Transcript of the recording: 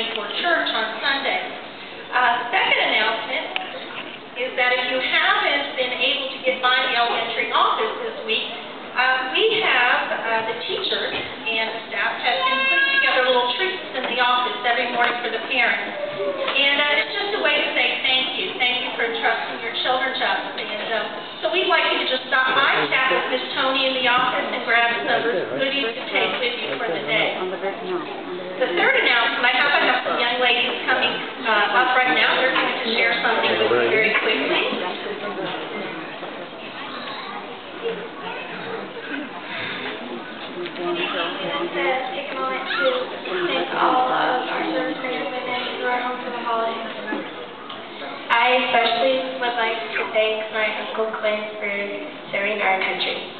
ready for church on Sunday. Second announcement is that if you haven't been able to get by the elementary office this week, we have the teachers and the staff have been putting together little treats in the office every morning for the parents. And it's just a way to say thank you. Thank you for entrusting your children to us. And so we'd like you to just stop by, chat with Miss Tony in the office, and grab some goodies to take with you for the day. The third announcement, I have some young ladies coming up right now. They're going to share something with you very quickly. Take a moment to thank all of our servicemen and women who are home for the holidays. I especially would like to thank my Uncle Clint for serving our country.